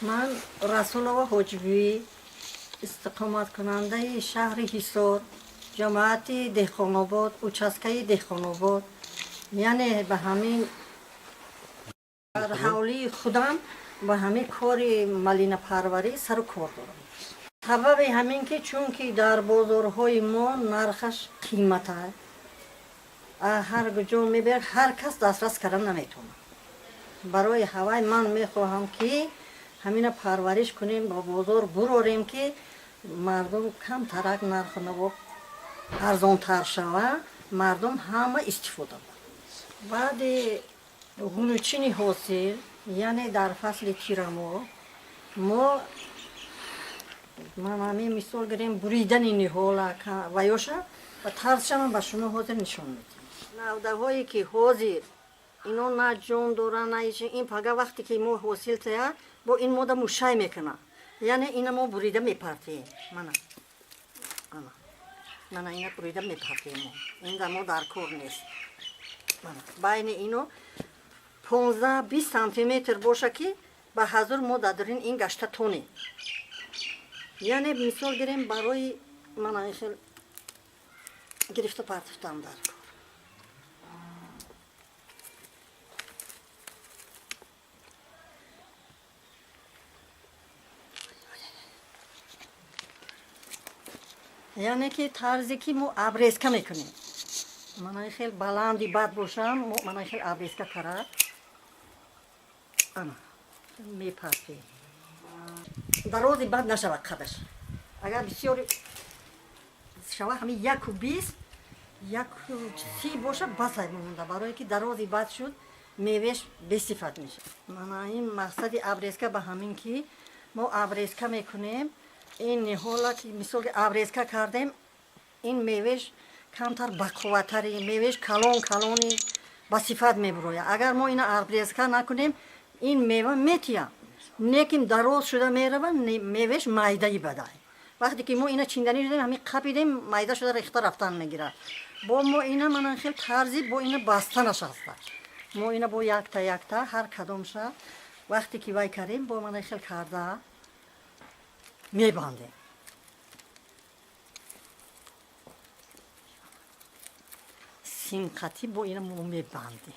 من رسولова حجوی استقامت کننده شهر حصار جماعت دهقان‌آباد участке دهقان‌آباد یعنی به همین در حولی خودم به همین کار малина پروری سر و کار دارم. سبب همین که چون که در بازارهای ما نرخش قیمت است. هر کجا میبر هر کس دسترس کردن نمیتونه. برای هوای من میخواهم که همین پرورش کنیم با بازار براریم که مردم کم ترک نرخ نبود ارزان تر شود مردم همه استفاده کنند. بعد گونوچین حاصل یعنی در فصل تیرماه ما من همین مثال گریم بریدن نهالا و یاشه و ترسشم به شما حاضر نشان میدیم. نوده هایی که حاضر اینا نه جان دارن نه ایچ این پگه وقتی که ما حاصل تیا با این ماده مشای میکنه یعنی اینا ما بریده میپرتیم من اینا بریده میپرتیم این ما در کار نیست. بین اینو 15-20 سانتیمتر باشه که به حضور ما دادرین این گشته تونه یعنی مثال گریم برای من این خیلی گرفته پرتفتم در کار. یعنی که طرزی که ما ابریزکه میکنیم من خیلی بلندی بد باشم من خیلی ابریزکه کرد میپرسیم درازی بد نشود قدش اگر بسیاری شود همین 1.20 باشه بس مونده برای که درازی بد شد میوهش بصفت میشه. من این مقصد ابریزکه به همین که ما ابریزکه میکنیم این نهالا که مثال ابریزکه کردیم این میوهش کمتر بقوتری میوهش کلونی با صفت میبروید. اگر ما این ابریزکه نکنیم این میوه میتیم نیکیم دراز شده میروه میوهش مایدهی بده وقتی که ما اینا چیندنی شدیم همین قپیدیم مایده شده ریخته رفتن میگیره با ما اینا من خیلی طرزی با اینا بستنش هست ما اینا با یک تا هر کدومش وقتی که وای کردیم با من خیلی کرده میبندیم. سینقتی با اینا ما میبندیم.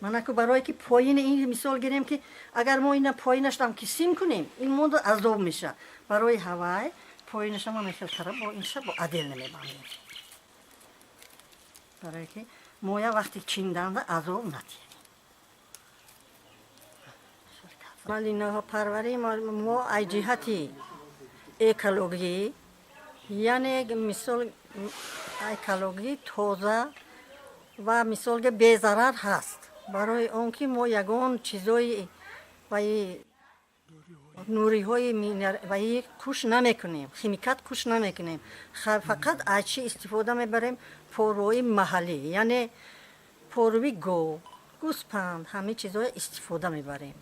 من اکو برای که پایین این مثال گیریم که اگر ما اینا پایینش هم که سیم کنیم این مونده عذاب میشه برای هوای پایینش هم میخیل خراب با این شب با عدل نمیبندیم برای که مویا وقتی چیندن عذاب ندیم. مالینه ها پروری ما ای جهتی اکولوژی یعنی مثال اکولوژی تازه و مثال که بی‌ضرر هست برای اون که ما یگان چیزای و نوری های و کش نمیکنیم خیمیکات کش نمیکنیم فقط از چی استفاده میبریم پاروی محلی یعنی پاروی گوسپند همه چیزای استفاده میبریم.